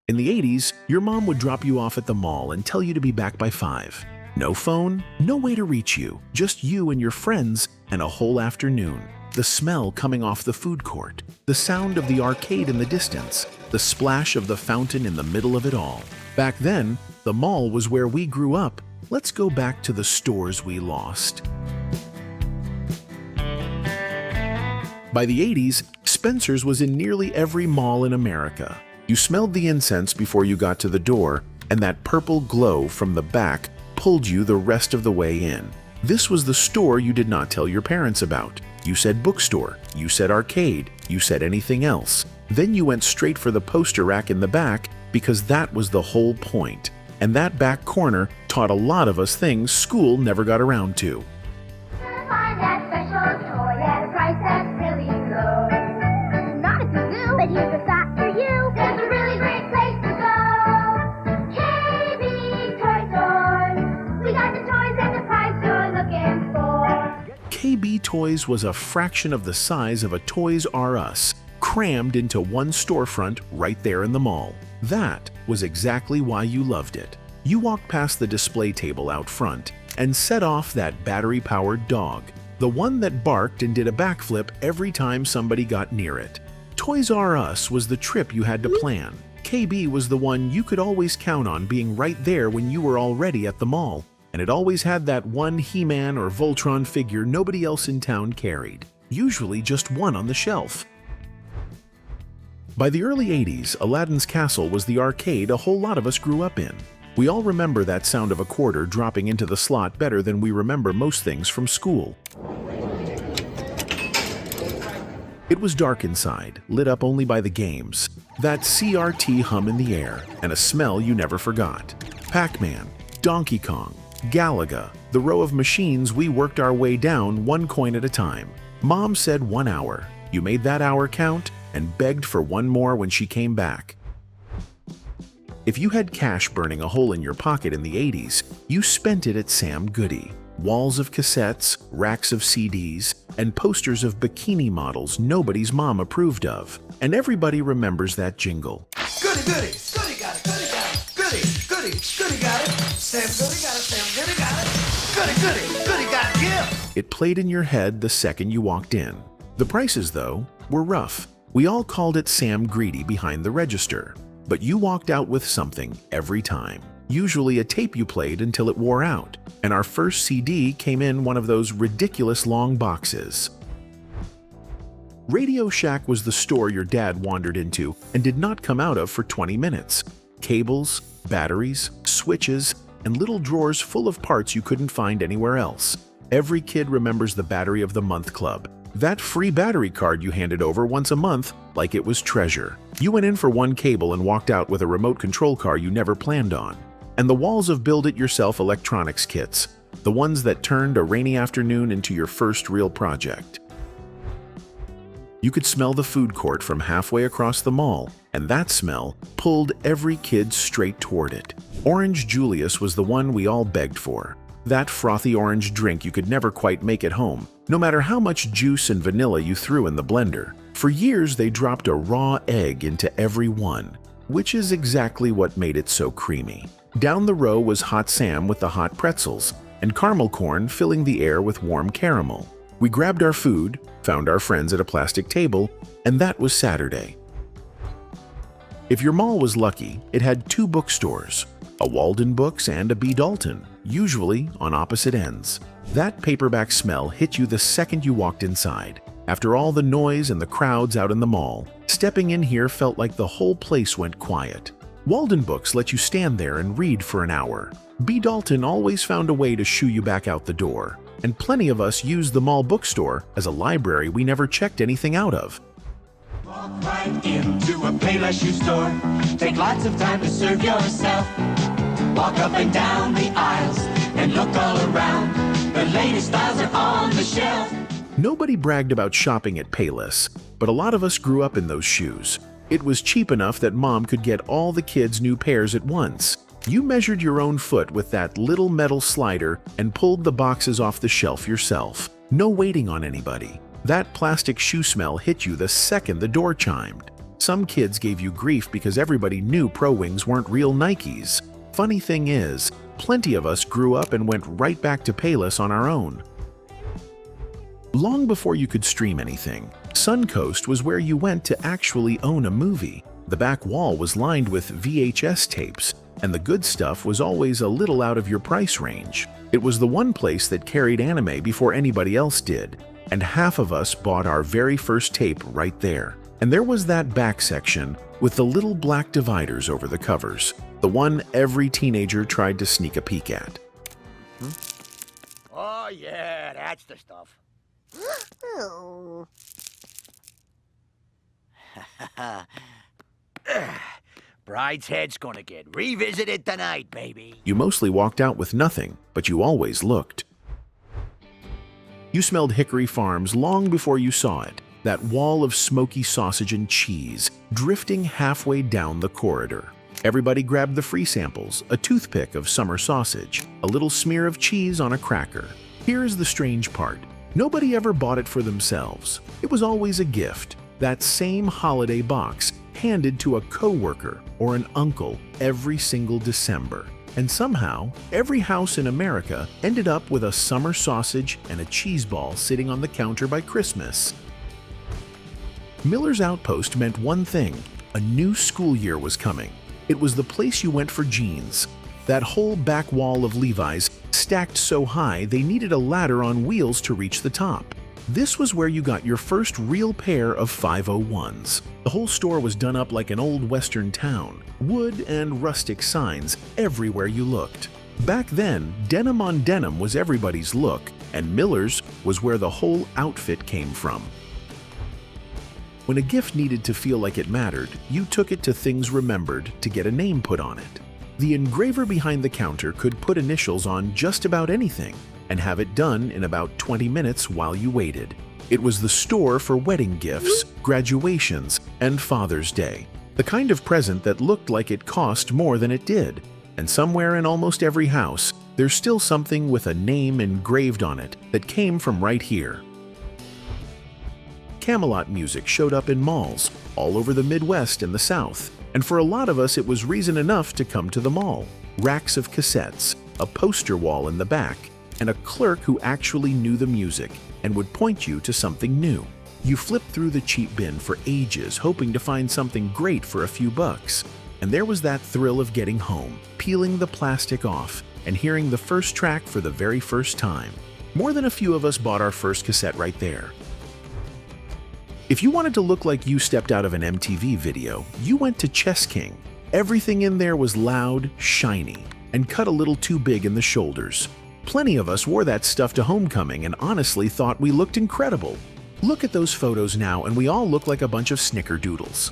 In the 80s, your mom would drop you off at the mall and tell you to be back by 5. No phone, no way to reach you, just you and your friends and a whole afternoon. The smell coming off the food court, the sound of the arcade in the distance, the splash of the fountain in the middle of it all. Back then, the mall was where we grew up. Let's go back to the stores we lost. By the 80s, Spencer's was in nearly every mall in America. You smelled the incense before you got to the door, and that purple glow from the back pulled you the rest of the way in. This was the store you did not tell your parents about. You said bookstore, you said arcade, you said anything else. Then you went straight for the poster rack in the back because that was the whole point. And that back corner taught a lot of us things school never got around to. Find that special toy at a price that's really low. Not at the zoo, but here's a thought for you. There's a really great place to go. KB Toy Store. We got the toys at the price you're looking for. KB Toys was a fraction of the size of a Toys R Us, crammed into one storefront right there in the mall. That was exactly why you loved it. You walked past the display table out front and set off that battery-powered dog, the one that barked and did a backflip every time somebody got near it. Toys R Us was the trip you had to plan. KB was the one you could always count on being right there when you were already at the mall, and it always had that one He-Man or Voltron figure nobody else in town carried, usually just one on the shelf. By the early 80s, Aladdin's Castle was the arcade a whole lot of us grew up in. We all remember that sound of a quarter dropping into the slot better than we remember most things from school. It was dark inside, lit up only by the games, that CRT hum in the air, and a smell you never forgot. Pac-Man, Donkey Kong, Galaga, the row of machines we worked our way down one coin at a time. Mom said 1 hour. You made that hour count and begged for one more when she came back. If you had cash burning a hole in your pocket in the 80s, you spent it at Sam Goody. Walls of cassettes, racks of CDs, and posters of bikini models nobody's mom approved of. And everybody remembers that jingle. Goody, goody, goody got it, goody got it, goody, goody, goody got it, Sam Goody got it, Sam Goody got it, goody, goody, goody got it, yeah! It played in your head the second you walked in. The prices, though, were rough. We all called it Sam Greedy behind the register. But you walked out with something every time. Usually a tape you played until it wore out. And our first CD came in one of those ridiculous long boxes. Radio Shack was the store your dad wandered into and did not come out of for 20 minutes. Cables, batteries, switches, and little drawers full of parts you couldn't find anywhere else. Every kid remembers the Battery of the Month Club. That free battery card you handed over once a month like it was treasure. You went in for one cable and walked out with a remote control car you never planned on. And the walls of build-it-yourself electronics kits, the ones that turned a rainy afternoon into your first real project. You could smell the food court from halfway across the mall, and that smell pulled every kid straight toward it. Orange Julius was the one we all begged for. That frothy orange drink you could never quite make at home, no matter how much juice and vanilla you threw in the blender. For years, they dropped a raw egg into every one, which is exactly what made it so creamy. Down the row was Hot Sam with the hot pretzels, and caramel corn filling the air with warm caramel. We grabbed our food, found our friends at a plastic table, and that was Saturday. If your mall was lucky, it had 2 bookstores, a Waldenbooks and a B. Dalton, usually on opposite ends. That paperback smell hit you the second you walked inside. After all the noise and the crowds out in the mall, stepping in here felt like the whole place went quiet. Waldenbooks let you stand there and read for an hour. B. Dalton always found a way to shoo you back out the door, and plenty of us used the mall bookstore as a library we never checked anything out of. Walk right into a Payless shoe store. Take lots of time to serve yourself. Walk up and down the aisles and look all around. The latest styles are on the shelf. Nobody bragged about shopping at Payless, but a lot of us grew up in those shoes. It was cheap enough that Mom could get all the kids new pairs at once. You measured your own foot with that little metal slider and pulled the boxes off the shelf yourself. No waiting on anybody. That plastic shoe smell hit you the second the door chimed. Some kids gave you grief because everybody knew Pro Wings weren't real Nikes. Funny thing is, plenty of us grew up and went right back to Payless on our own. Long before you could stream anything, Suncoast was where you went to actually own a movie. The back wall was lined with VHS tapes, and the good stuff was always a little out of your price range. It was the one place that carried anime before anybody else did, and half of us bought our very first tape right there. And there was that back section with the little black dividers over the covers, the one every teenager tried to sneak a peek at. Oh, yeah, that's the stuff. Bride's head's gonna get revisited tonight, baby. You mostly walked out with nothing, but you always looked. You smelled Hickory Farms long before you saw it, that wall of smoky sausage and cheese drifting halfway down the corridor. Everybody grabbed the free samples, a toothpick of summer sausage, a little smear of cheese on a cracker. Here is the strange part. Nobody ever bought it for themselves. It was always a gift, that same holiday box handed to a coworker or an uncle every single December. And somehow, every house in America ended up with a summer sausage and a cheese ball sitting on the counter by Christmas. Miller's Outpost meant one thing: a new school year was coming. It was the place you went for jeans. That whole back wall of Levi's stacked so high they needed a ladder on wheels to reach the top. This was where you got your first real pair of 501s. The whole store was done up like an old western town, wood and rustic signs everywhere you looked. Back then, denim on denim was everybody's look, and Miller's was where the whole outfit came from. When a gift needed to feel like it mattered, you took it to Things Remembered to get a name put on it. The engraver behind the counter could put initials on just about anything and have it done in about 20 minutes while you waited. It was the store for wedding gifts, graduations, and Father's Day. The kind of present that looked like it cost more than it did. And somewhere in almost every house, there's still something with a name engraved on it that came from right here. Camelot music showed up in malls all over the Midwest and the South, and for a lot of us it was reason enough to come to the mall. Racks of cassettes, a poster wall in the back, and a clerk who actually knew the music and would point you to something new. You flipped through the cheap bin for ages, hoping to find something great for a few bucks. And there was that thrill of getting home, peeling the plastic off, and hearing the first track for the very first time. More than a few of us bought our first cassette right there. If you wanted to look like you stepped out of an MTV video, you went to Chess King. Everything in there was loud, shiny, and cut a little too big in the shoulders. Plenty of us wore that stuff to homecoming and honestly thought we looked incredible. Look at those photos now and we all look like a bunch of snickerdoodles.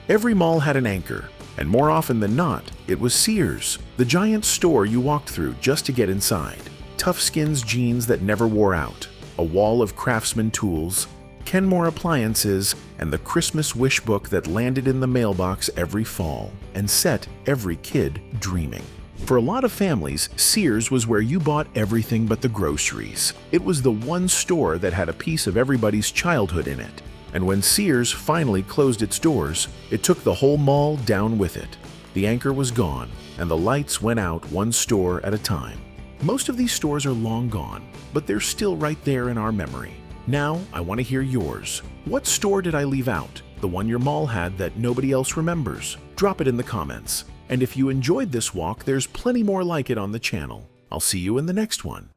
Every mall had an anchor, and more often than not, it was Sears, the giant store you walked through just to get inside. Tough skins jeans that never wore out, a wall of Craftsman tools, Kenmore appliances, and the Christmas wish book that landed in the mailbox every fall and set every kid dreaming. For a lot of families, Sears was where you bought everything but the groceries. It was the one store that had a piece of everybody's childhood in it. And when Sears finally closed its doors, it took the whole mall down with it. The anchor was gone, and the lights went out one store at a time. Most of these stores are long gone, but they're still right there in our memory. Now, I want to hear yours. What store did I leave out? The one your mall had that nobody else remembers? Drop it in the comments. And if you enjoyed this walk, there's plenty more like it on the channel. I'll see you in the next one.